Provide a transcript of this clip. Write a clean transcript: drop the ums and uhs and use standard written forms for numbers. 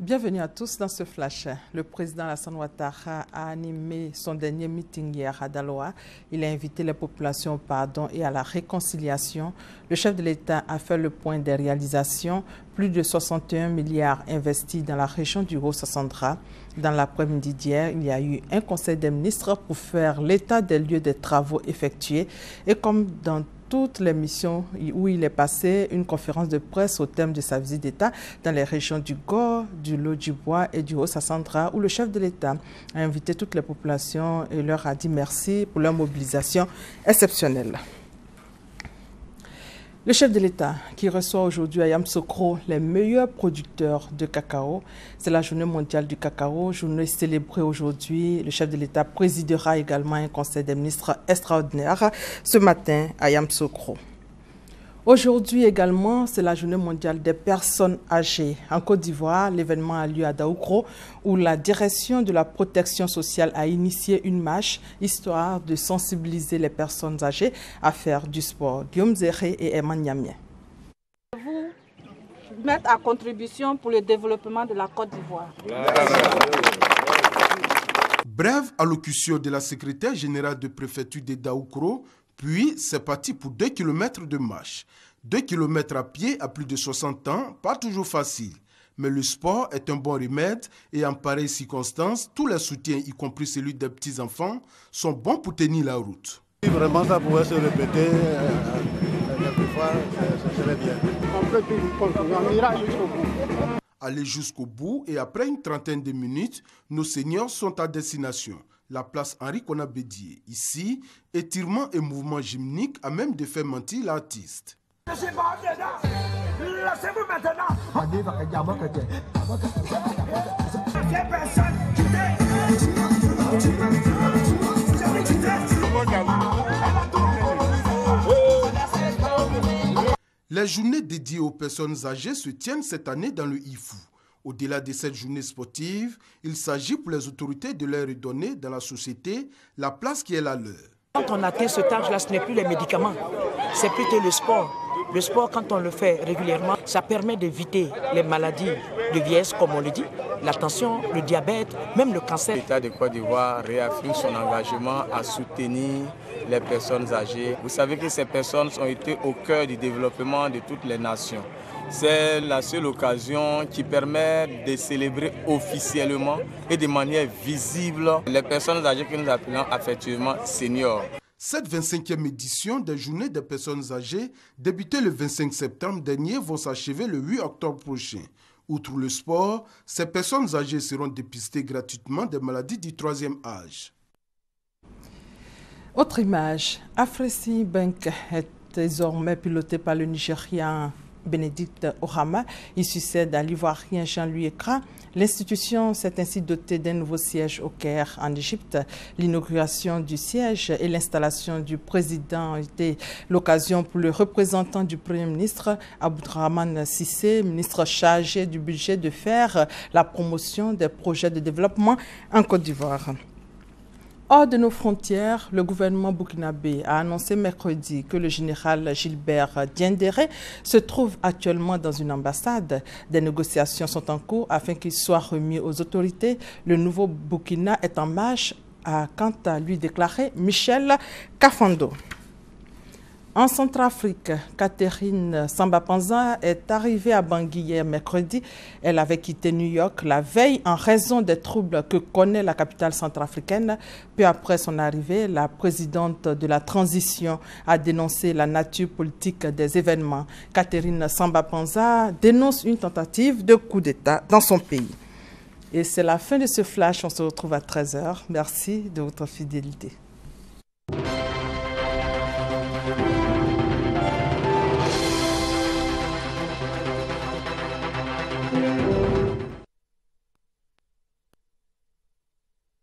Bienvenue à tous dans ce flash. Le président Alassane Ouattara a animé son dernier meeting hier à Daloa. Il a invité les populations au pardon et à la réconciliation. Le chef de l'État a fait le point des réalisations. Plus de 61 milliards investis dans la région du Haut-Sassandra. Dans l'après-midi d'hier, il y a eu un conseil des ministres pour faire l'état des lieux des travaux effectués. Et comme dans toutes les missions où il est passé, une conférence de presse au thème de sa visite d'État dans les régions du Gor, du Lot-du-Bois et du Haut-Sassandra, où le chef de l'État a invité toutes les populations et leur a dit merci pour leur mobilisation exceptionnelle. Le chef de l'État qui reçoit aujourd'hui à Yamoussoukro les meilleurs producteurs de cacao. C'est la journée mondiale du cacao, journée célébrée aujourd'hui. Le chef de l'État présidera également un conseil des ministres extraordinaire ce matin à Yamoussoukro. Aujourd'hui également, c'est la journée mondiale des personnes âgées. En Côte d'Ivoire, l'événement a lieu à Daoukro où la direction de la protection sociale a initié une marche histoire de sensibiliser les personnes âgées à faire du sport. Guillaume Zéré et Emman Niamien. Vous mettre à contribution pour le développement de la Côte d'Ivoire. Brève allocution de la secrétaire générale de préfecture de Daoukro. Puis, c'est parti pour 2 km de marche. 2 km à pied à plus de 60 ans, pas toujours facile. Mais le sport est un bon remède et en pareille circonstance, tous les soutiens, y compris celui des petits-enfants, sont bons pour tenir la route. Si vraiment ça pouvait se répéter, quelquefois, ce serait bien. On ira jusqu'au bout. Aller jusqu'au bout et après une trentaine de minutes, nos seniors sont à destination. La place Henri Konabédié. Ici, étirement et mouvement gymnique à même de faire mentir l'artiste. Les journées dédiées aux personnes âgées se tiennent cette année dans le IFU. Au-delà de cette journée sportive, il s'agit pour les autorités de leur redonner dans la société la place qui est la leur. Quand on atteint cet âge-là, ce n'est plus les médicaments, c'est plutôt le sport. Le sport, quand on le fait régulièrement, ça permet d'éviter les maladies de vieillesse, comme on le dit, la tension, le diabète, même le cancer. L'État de Côte d'Ivoire réaffirme son engagement à soutenir les personnes âgées. Vous savez que ces personnes ont été au cœur du développement de toutes les nations. C'est la seule occasion qui permet de célébrer officiellement et de manière visible les personnes âgées que nous appelons affectueusement seniors. Cette 25e édition des Journées des personnes âgées, débutée le 25 septembre dernier, vont s'achever le 8 octobre prochain. Outre le sport, ces personnes âgées seront dépistées gratuitement des maladies du 3e âge. Autre image, Afrexim Bank est désormais piloté par le Nigérian Bénédicte Orama. Il succède à l'Ivoirien Jean-Louis Ekra. L'institution s'est ainsi dotée d'un nouveau siège au Caire, en Égypte. L'inauguration du siège et l'installation du président ont été l'occasion pour le représentant du Premier ministre, Abdourahmane Cissé, ministre chargé du budget, de faire la promotion des projets de développement en Côte d'Ivoire. Hors de nos frontières, le gouvernement burkinabé a annoncé mercredi que le général Gilbert Diendéré se trouve actuellement dans une ambassade. Des négociations sont en cours afin qu'il soit remis aux autorités. Le nouveau Burkina est en marche, a quant à lui déclaré Michel Kafando. En Centrafrique, Catherine Samba-Panza est arrivée à Bangui hier mercredi. Elle avait quitté New York la veille en raison des troubles que connaît la capitale centrafricaine. Peu après son arrivée, la présidente de la transition a dénoncé la nature politique des événements. Catherine Samba-Panza dénonce une tentative de coup d'État dans son pays. Et c'est la fin de ce flash. On se retrouve à 13 h. Merci de votre fidélité.